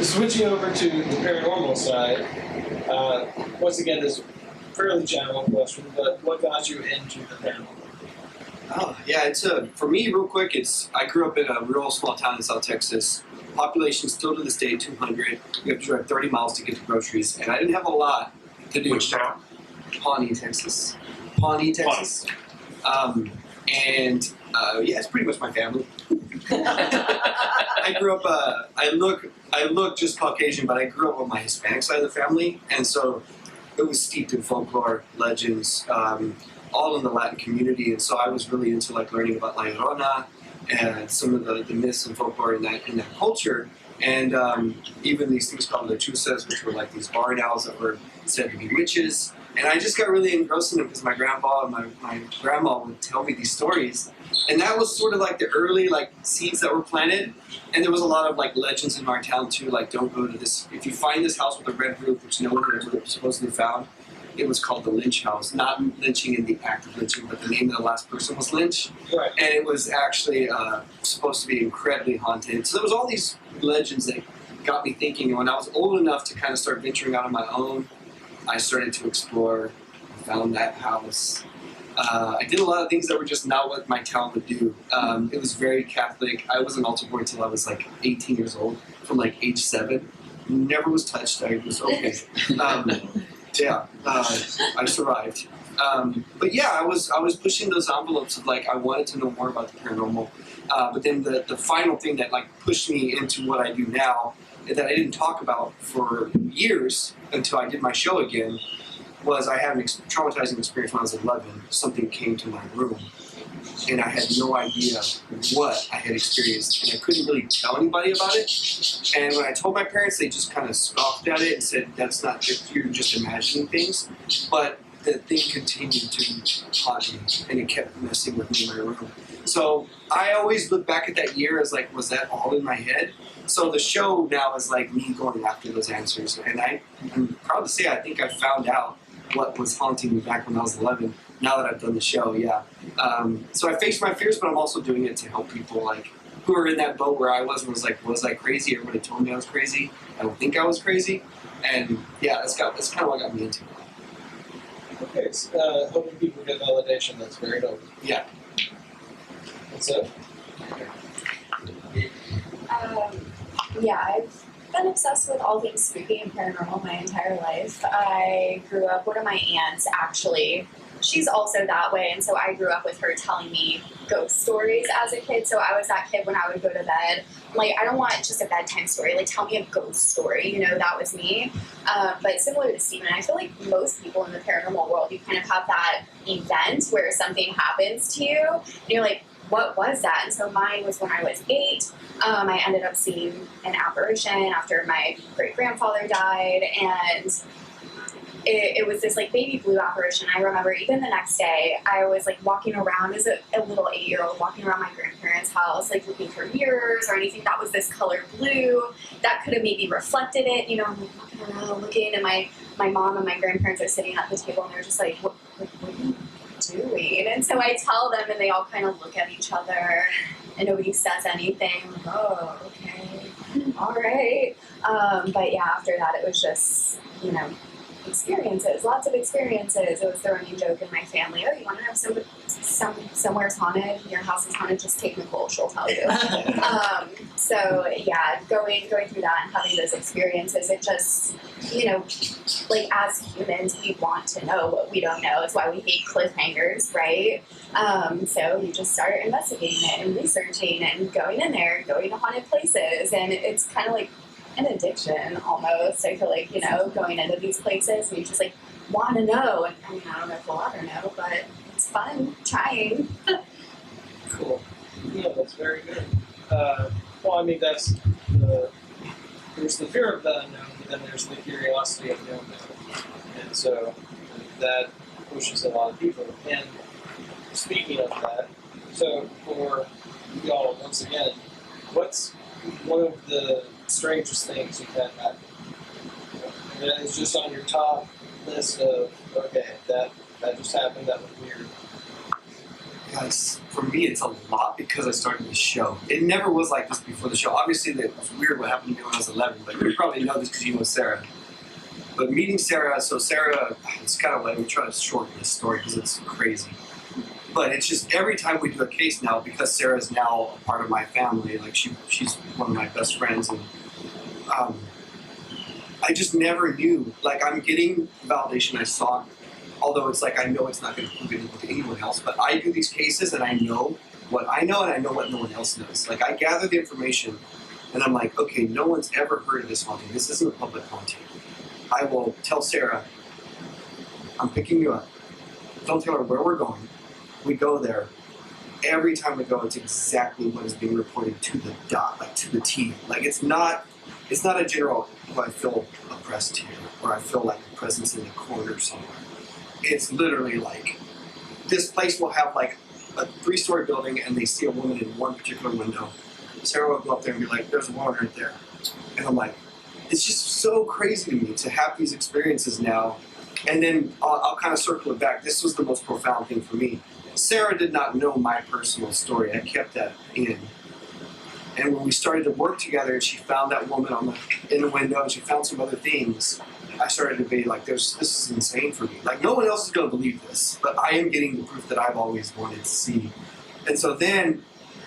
switching over to the paranormal side, once again, this is a fairly general question, but what got you into the paranormal? Oh, yeah, for me, real quick, I grew up in a real small town in South Texas. Population still to this day, 200. You have to drive 30 miles to get to groceries, and I didn't have a lot to do. Which town? Pawnee, Texas. Yeah, it's pretty much my family. I grew up, I look just Caucasian, but I grew up on my Hispanic side of the family, and so it was steeped in folklore, legends, all in the Latin community, and so I was really into like learning about La Llorona and some of the myths and folklore in that culture, and even these things called lechuzas, which were like these barn owls that were said to be witches. And I just got really engrossed in them because my grandpa and my grandma would tell me these stories. And that was sort of like the early like seeds that were planted. And there was a lot of like legends in our town too, like don't go to this, if you find this house with a red roof, which no one had ever supposedly found, it was called the Lynch House. Not lynching in the act of lynching, but the name of the last person was Lynch. Right. And it was actually supposed to be incredibly haunted. So there was all these legends that got me thinking. And when I was old enough to kind of start venturing out on my own, I started to explore, found that house. I did a lot of things that were just not what my town would do. It was very Catholic. I was an altar boy until I was like 18 years old, from like age 7. Never was touched. I was okay. I survived. But yeah, I was pushing those envelopes of like I wanted to know more about the paranormal. But then the final thing that like pushed me into what I do now, that I didn't talk about for years until I did my show again, was I had an traumatizing experience when I was 11. Something came to my room, and I had no idea what I had experienced, and I couldn't really tell anybody about it. And when I told my parents, they just kind of scoffed at it and said, "That's not just, you're just imagining things." But the thing continued to haunt me, and it kept messing with me in my room. So I always look back at that year as like, was that all in my head? So the show now is like me going after those answers, and I'm proud to say I think I found out what was haunting me back when I was 11. Now that I've done the show, yeah. So I faced my fears, but I'm also doing it to help people like who are in that boat where I was and was like, was I crazy? Everybody told me I was crazy. I don't think I was crazy, and yeah, that's kind of what got me into it. Okay, so, hoping people get validation. That's very noble. Yeah. What's up? Yeah, I've been obsessed with all things spooky and paranormal my entire life. I grew up, one of my aunts actually, she's also that way, and so I grew up with her telling me ghost stories as a kid. So I was that kid when I would go to bed, like, I don't want just a bedtime story, like, tell me a ghost story, you know, that was me. But similar to Stephen, I feel like most people in the paranormal world, you kind of have that event where something happens to you, and you're like, what was that? And so mine was when I was 8. I ended up seeing an apparition after my great-grandfather died, and it was this like baby blue apparition. I remember even the next day, I was like walking around as a little 8-year-old, walking around my grandparents' house, like looking for mirrors or anything that was this color blue that could have maybe reflected it. You know, I'm like walking around looking, and my mom and my grandparents are sitting at the table, and they're just like, what are you doing? And so I tell them, and they all kind of look at each other, and nobody says anything. I'm like, oh, okay, all right. But yeah, after that, it was just, you know, experiences, lots of experiences. It was the running joke in my family. Oh, you want to know somewhere's haunted? Your house is haunted? Just take Nicole, she'll tell you. So yeah, going through that and having those experiences, it just, you know, like as humans, we want to know what we don't know. It's why we hate cliffhangers, right? So you just start investigating it and researching and going in there, going to haunted places, and it's kind of like an addiction almost. I feel like, you know, going into these places and you just like want to know, and I mean, I don't know if we'll ever know, but it's fun trying. Cool. Yeah, that's very good. Well, I mean, there's the fear of the unknown, but then there's the curiosity of the unknown, and so that pushes a lot of people. And speaking of that, so for y'all, once again, what's one of the strangest things you've had happen? That is just on your top list of, okay, that just happened, that was weird. Guys, for me, it's a lot because I started the show. It never was like this before the show. Obviously, it was weird what happened to me when I was 11, but you probably know this because you know Sarah. But meeting Sarah, so Sarah, it's kind of like, we try to shorten this story because it's crazy. But it's just every time we do a case now, because Sarah's now a part of my family, like she's one of my best friends, and I just never knew. Like, I'm getting validation I saw, although it's like I know it's not going to prove anything to anyone else, but I do these cases and I know what I know and I know what no one else knows. Like, I gather the information and I'm like, okay, no one's ever heard of this haunting. This isn't a public haunting. I will tell Sarah, I'm picking you up. Don't tell her where we're going. We go there. Every time we go, it's exactly what is being reported to the dot, like to the T. Like, it's not a general, I feel oppressed here, or I feel like a presence in the corner somewhere. It's literally like, this place will have like a 3-story building and they see a woman in one particular window. Sarah will go up there and be like, there's a woman right there. And I'm like, it's just so crazy to me to have these experiences now. And then I'll kind of circle it back. This was the most profound thing for me. Sarah did not know my personal story. I kept that in. And when we started to work together and she found that woman in the window and she found some other things, I started to be like, this is insane for me. Like, no one else is going to believe this, but I am getting the proof that I've always wanted to see. And so then,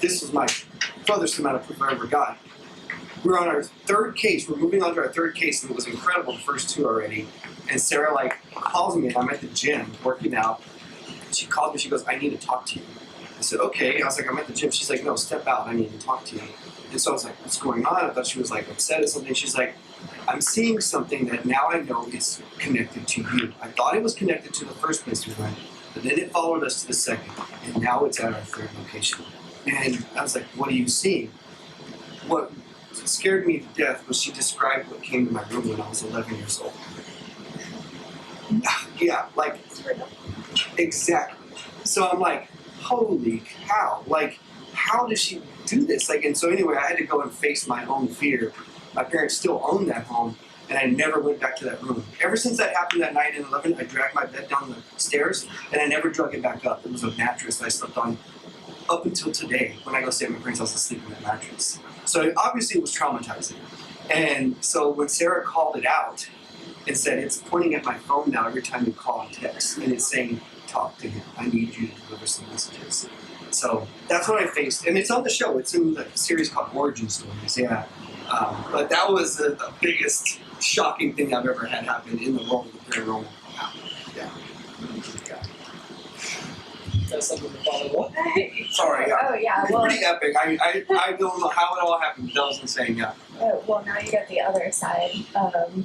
this was my furthest amount of proof I ever got. We're on our 3rd case. We're moving on to our 3rd case, and it was incredible, the first 2 already. And Sarah, like, calls me, and I'm at the gym working out. She calls me, she goes, I need to talk to you. I said, okay. I was like, I'm at the gym. She's like, no, step out. I need to talk to you. And so I was like, what's going on? I thought she was, like, upset at something. She's like, I'm seeing something that now I know is connected to you. I thought it was connected to the first place we went, but then it followed us to the second, and now it's at our 3rd location. And I was like, what are you seeing? What scared me to death was she described what came to my room when I was 11 years old. Yeah, like, exactly. So I'm like, holy cow, like, how does she do this? Like, and so anyway, I had to go and face my own fear. My parents still own that home, and I never went back to that room. Ever since that happened that night in 11, I dragged my bed down the stairs, and I never drug it back up. It was a mattress that I slept on up until today. When I go stay at my parents' house, I sleep in that mattress. So obviously it was traumatizing. And so when Sarah called it out and said, it's pointing at my phone now every time you call and text, and it's saying, talk to him. I need you to deliver some messages. So that's what I faced. And it's on the show. It's in the series called Origin Stories, yeah. But that was the biggest shocking thing I've ever had happen in the world of the paranormal. Yeah. That's something to follow up. Sorry, yeah. Oh yeah, It's well, pretty epic. I don't know how it all happened, but that was insane, yeah. well now you get the other side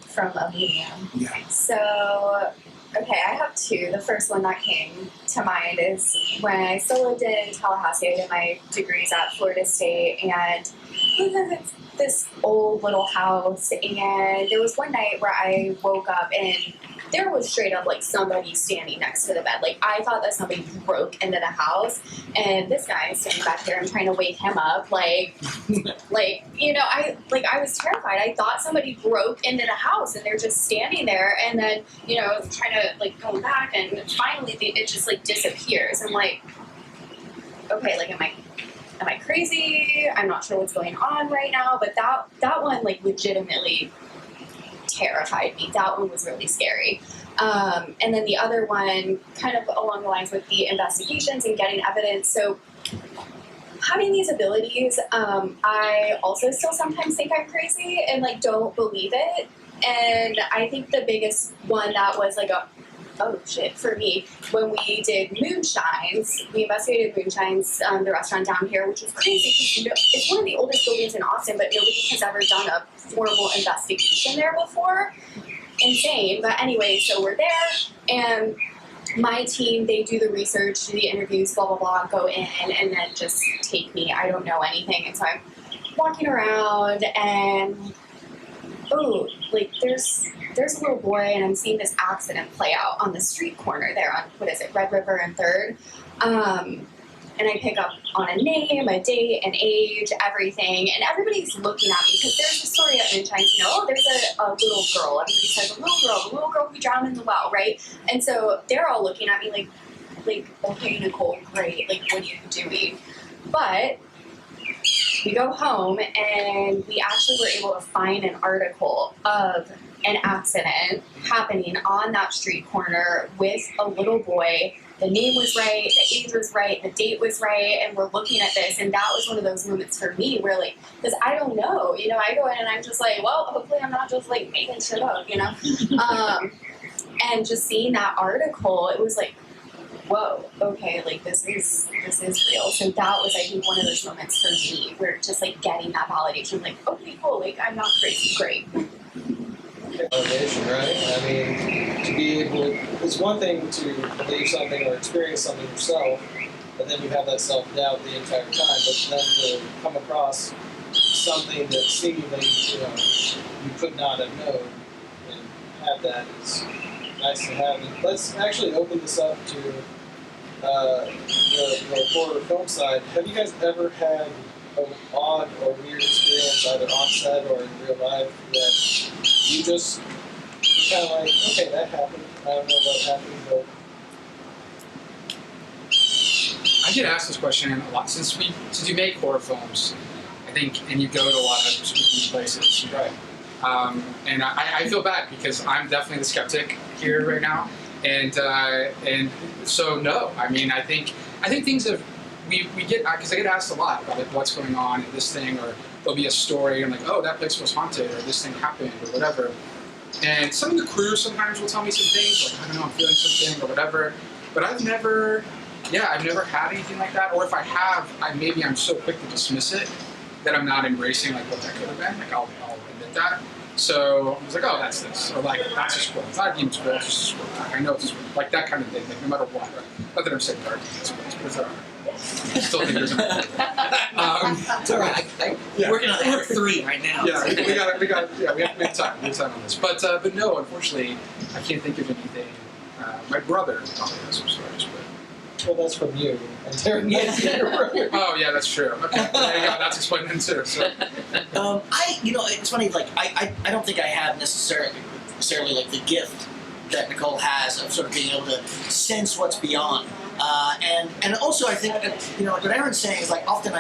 from a medium. Yeah. So, okay, I have 2. The first one that came to mind is when I still lived in Tallahassee. I did my degrees at Florida State, and it's this old little house, and there was one night where I woke up and there was straight up like somebody standing next to the bed. Like, I thought that somebody broke into the house, and this guy is standing back there. I'm trying to wake him up, like you know, I was terrified. I thought somebody broke into the house, and they're just standing there. And then, you know, trying to like go back, and finally it just like disappears. I'm like, okay, like am I crazy? I'm not sure what's going on right now. But that one like legitimately terrified me. That one was really scary. And then the other one, kind of along the lines with the investigations and getting evidence. So having these abilities, I also still sometimes think I'm crazy and like don't believe it. And I think the biggest one that was like oh shit for me, when we did moonshines, we investigated moonshines, the restaurant down here, which was crazy because, you know, it's one of the oldest buildings in Austin, but nobody has ever done a formal investigation there before. Insane. But anyway, so we're there, and my team, they do the research, do the interviews, blah blah blah, go in, and then just take me. I don't know anything, and so I'm walking around, and oh, like there's a little boy, and I'm seeing this accident play out on the street corner there on, what is it, Red River and 3rd. And I pick up on a name, a date, an age, everything, and everybody's looking at me because there's a story at Moonshine, you know, oh, there's a little girl. Everybody says the little girl who drowned in the well, right? And so they're all looking at me like, like, okay, Nicole, great, like, what are you doing? But we go home and we actually were able to find an article of an accident happening on that street corner with a little boy. The name was right, the age was right, the date was right, and we're looking at this, and that was one of those moments for me where, like, because I don't know, you know, I go in and I'm just like, well, hopefully I'm not just, like, making shit up, you know? And just seeing that article, it was like, whoa, okay, like, this is real. So that was, I think, one of those moments for me where just, like, getting that validation, like, okay, cool, like, I'm not crazy, great. Motivation, right? I mean, to be able to, it's one thing to believe something or experience something yourself, but then you have that self-doubt the entire time, but then to come across something that seemingly, you know, you could not have known and have that is nice to have. And let's actually open this up to the horror film side. Have you guys ever had an odd or weird experience either on set or in real life that you just kind of like, okay, that happened. I don't know what happened, but I get asked this question a lot since you make horror films, I think, and you go to a lot of spooky places. right. And I feel bad because I'm definitely the skeptic here right now, and so no, I mean I think things have we get because I get asked a lot about like what's going on in this thing, or there'll be a story and like, oh, that place was haunted or this thing happened or whatever, and some of the crew sometimes will tell me some things like, I don't know, I'm feeling something or whatever, but I've never had anything like that, or if I have, I'm so quick to dismiss it that I'm not embracing like what that could have been. Like I'll admit that. So I was like, oh, that's this, or like that's a squirrel. It's not even a squirrel, it's just a squirrel. I know it's a squirrel. Like that kind of thing. Like no matter what. Not that I'm saying there are squirrels, but it's all right. I still think there's a It's all right. Yeah. Working on Act 3 right now. Yeah, we have to make time. We have time on this. But no, unfortunately, I can't think of anything. My brother probably has some stories, but. Well, that's from you. And Terry, your brother. Oh yeah, that's true. Okay, there you go. That's explaining too. So. It's funny. Like, I don't think I have necessarily like the gift that Nicole has of sort of being able to sense what's beyond. And also I think like what Aaron's saying is like often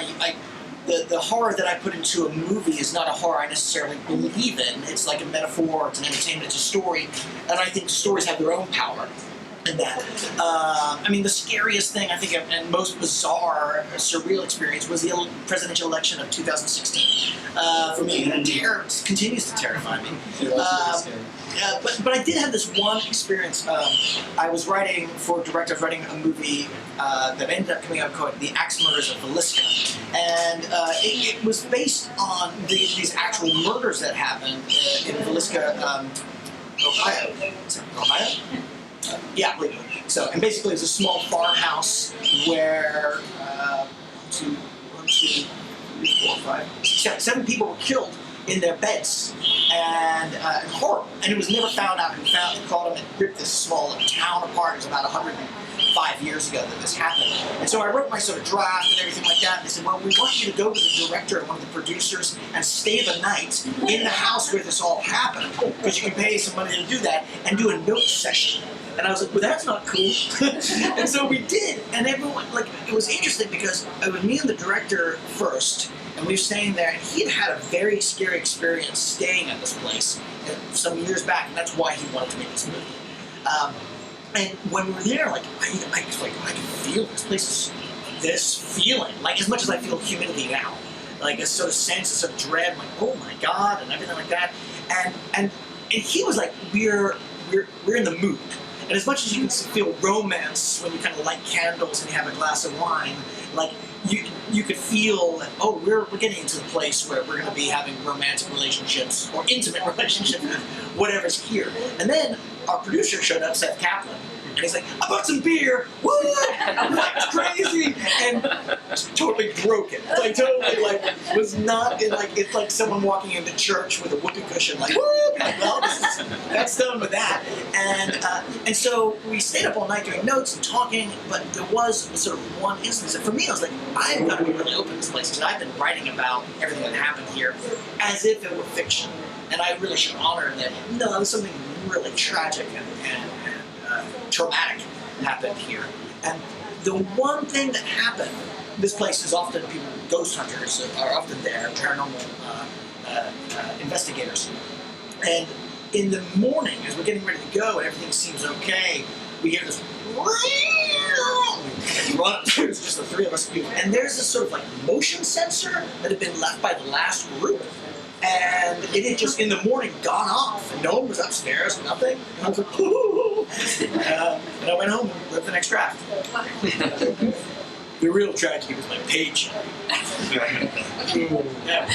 the horror that I put into a movie is not a horror I necessarily believe in. It's like a metaphor. It's an entertainment. It's a story, and I think stories have their own power. In that, I mean, the scariest thing I think and most bizarre, surreal experience was the presidential election of 2016 for me, and it continues to terrify me. But I did have this one experience. I was writing for a director. I was writing a movie that ended up coming out called The Axe Murders of Belyeu, and it was based on these actual murders that happened in Belyeu, Ohio. Is it Ohio? Yeah, Belyeu. So, and basically, it's a small farmhouse where 7 people were killed in their beds, and horrible. And it was never found out who caught them and ripped this small town apart. It was about 105 years ago that this happened. And so I wrote my sort of draft and everything like that. And they said, well, we want you to go to the director and one of the producers and stay the night in the house where this all happened, because you can pay some money to do that, and do a note session. And I was like, well, that's not cool. And so we did. And everyone, like, it was interesting because it was me and the director first, and we were staying there, and he had a very scary experience staying at this place some years back, and that's why he wanted to make this movie. And when we were there, like, I could feel this place, this feeling, like, as much as I feel humidity now, like a sort of sense of dread, like, oh my God, and everything like that. And he was like, we're in the mood. And as much as you can feel romance when you kind of light candles and you have a glass of wine, like you could feel that, oh, we're getting into the place where we're going to be having romantic relationships or intimate relationships with whatever's here. And then our producer showed up, Seth Kaplan, and he's like, I bought some beer, woo! I'm like crazy, and totally broke it. Like totally, like was not in like it's like someone walking into church with a whoopee cushion, like woo! Like, well, that's done with that. And so we stayed up all night doing notes and talking, but there was sort of one instance that for me I was like, I've got to be really open to this place because I've been writing about everything that happened here as if it were fiction, and I really should honor that. No, it was something really tragic and traumatic happened here. And the one thing that happened, this place is often people, ghost hunters are often there, paranormal investigators. And in the morning, as we're getting ready to go and everything seems okay, we hear this. And run upstairs, just the three of us. And there's this sort of like motion sensor that had been left by the last group. And it had just in the morning gone off, and no one was upstairs, nothing. And I was like, ooh. And I went home and wrote the next draft. The real tragedy was my page. Yeah.